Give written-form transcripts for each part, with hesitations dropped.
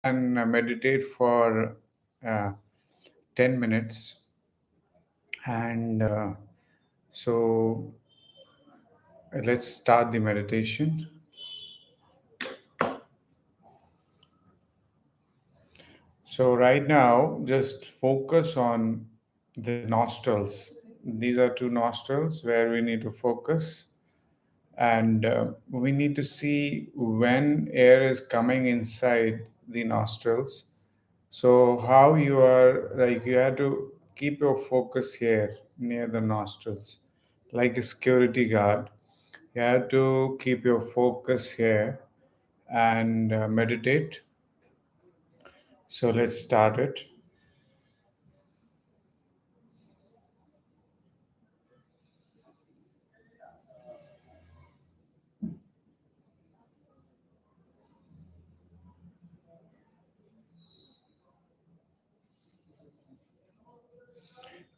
meditate for uh, 10 minutes. And so let's start the meditation. So, right now, just focus on the nostrils. These are two nostrils where we need to focus, and we need to see when air is coming inside the nostrils. So, how you are like, you have to keep your focus here near the nostrils, like a security guard. You have to keep your focus here and meditate. So, let's start it.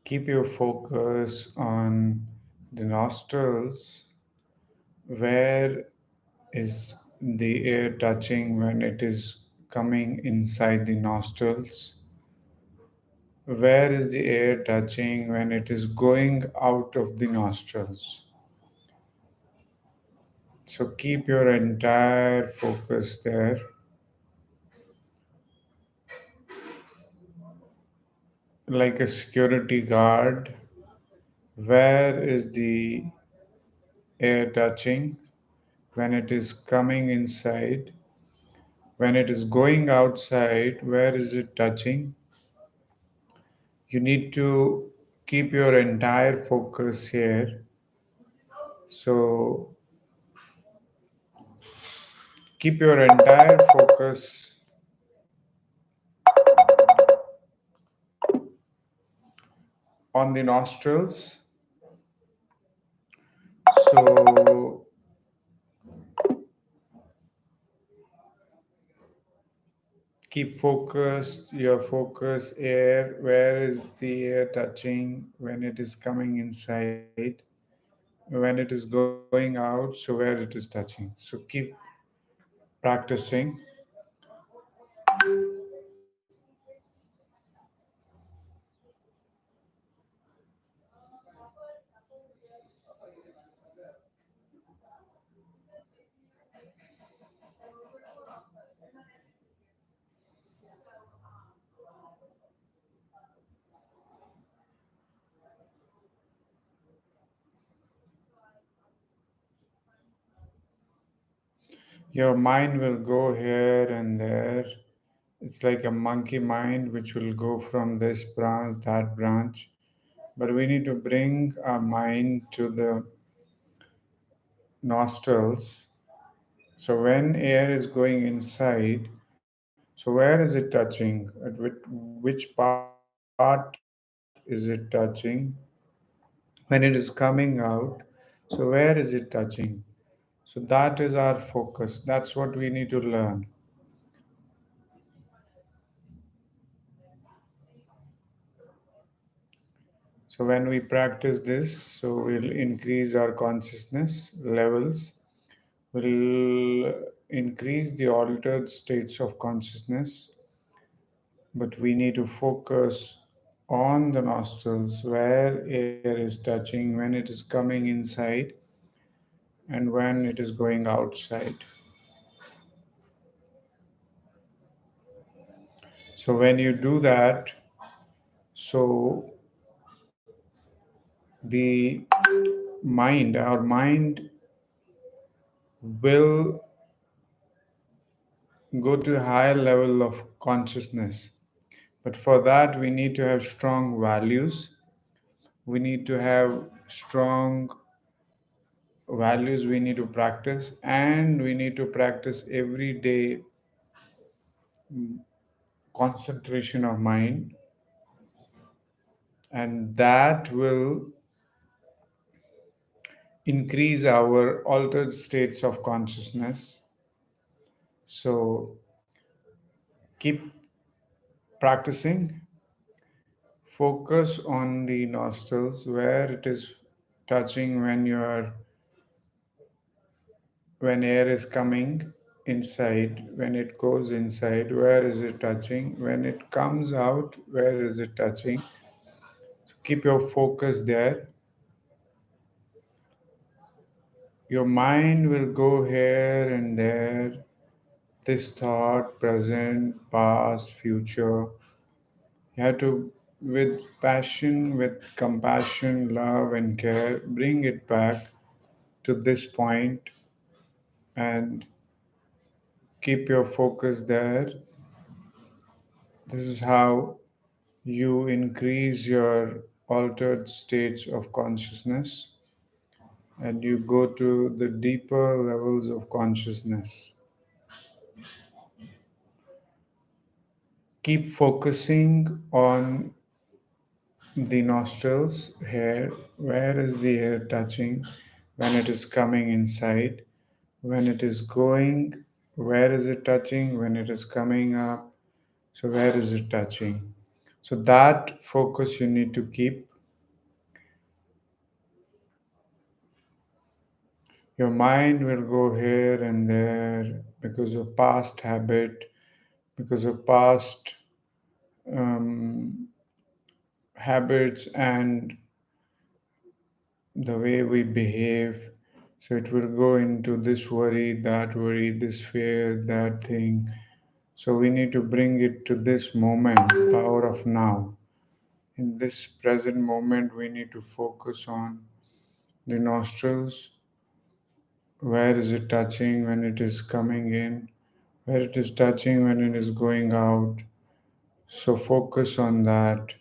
Keep your focus on the nostrils. Where is the air touching when it is coming inside the nostrils? Where is the air touching when it is going out of the nostrils? So keep your entire focus there. Like a security guard, where is the air touching when it is coming inside? When it is going outside, where is it touching? You need to keep your entire focus here. So keep your entire focus on the nostrils. So keep focused, your focus air. Where is the air touching when it is coming inside? When it is going out, so where it is touching. So keep practicing. Your mind will go here and there. It's like a monkey mind which will go from this branch, that branch. But we need to bring our mind to the nostrils. So when air is going inside, so where is it touching? Which part is it touching? When it is coming out, so where is it touching? So that is our focus. That's what we need to learn. So when we practice this, so we'll increase our consciousness levels, will increase the altered states of consciousness, but we need to focus on the nostrils where air is touching when it is coming inside and when it is going outside. So when you do that, so the our mind will go to a higher level of consciousness. But for that, we need to have strong values. We need to have strong values we need to practice, and we need to practice every day concentration of mind, and that will increase our altered states of consciousness. So keep practicing. Focus on the nostrils where it is touching when air is coming. inside, when it goes inside, where is it touching? When it comes out, where is it touching? So keep your focus there. Your mind will go here and there, this thought, present, past, future. You have to, with passion, with compassion, love, and care, bring it back to this point and keep your focus there. This is how you increase your altered states of consciousness and you go to the deeper levels of consciousness. Keep focusing on the nostrils, hair. Where is the hair touching when it is coming inside? When it is going, where is it touching? When it is coming up, so where is it touching? So that focus you need to keep. Your mind will go here and there because of past habit, because of past um, habits and the way we behave. So it will go into this worry, this fear, that thing. So we need to bring it to this moment, power of now. In this present moment, we need to focus on the nostrils. Where is it touching when it is coming in? Where it is touching when it is going out? So focus on that.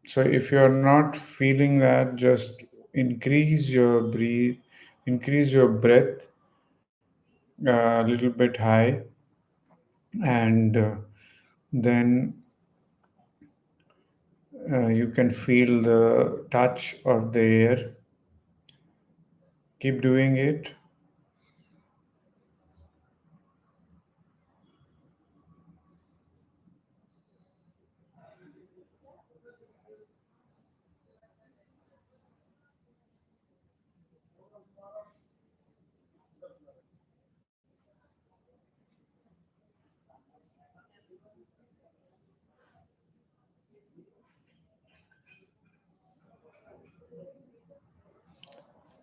So if you're not feeling that, just increase your breathe, increase your breath a little bit high, and then you can feel the touch of the air. Keep doing it.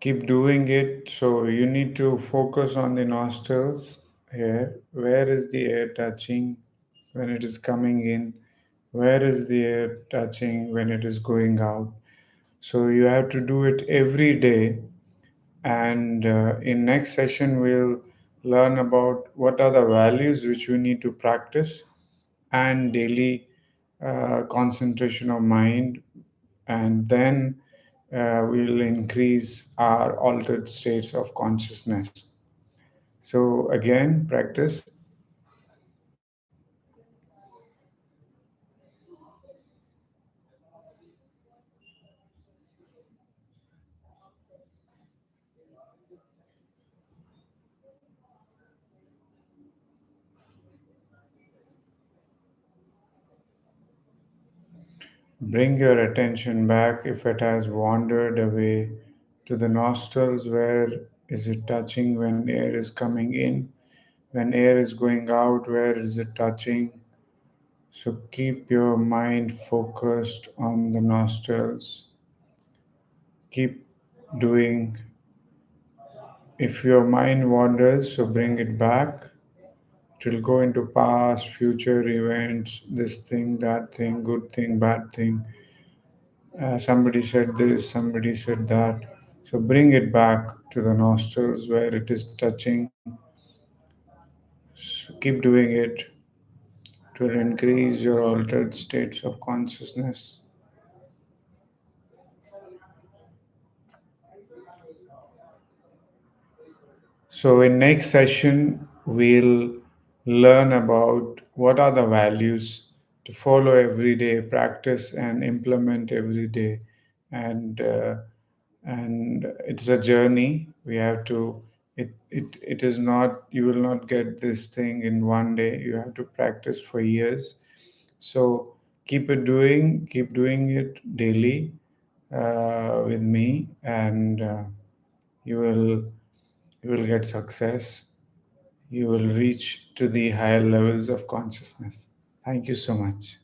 Keep doing it. So you need to focus on the nostrils here. Where is the air touching when it is coming in? Where is the air touching when it is going out? So you have to do it every day. And in next session, we'll learn about what are the values which we need to practice and daily concentration of mind, and then we'll increase our altered states of consciousness. So again, practice. Bring your attention back if it has wandered away to the nostrils. Where is it touching when air is coming in? When air is going out, where is it touching? So keep your mind focused on the nostrils. Keep doing. If your mind wanders, so bring it back. It will go into past, future events, this thing, that thing, good thing, bad thing. Somebody said this, somebody said that. So bring it back to the nostrils where it is touching. So keep doing it. It will increase your altered states of consciousness. So in next session, we'll learn about what are the values to follow every day, practice and implement every day, and it's a journey. We have to. It is not. You will not get this thing in one day. You have to practice for years. So keep doing it daily with me, and you will get success. you will reach to the higher levels of consciousness. Thank you so much.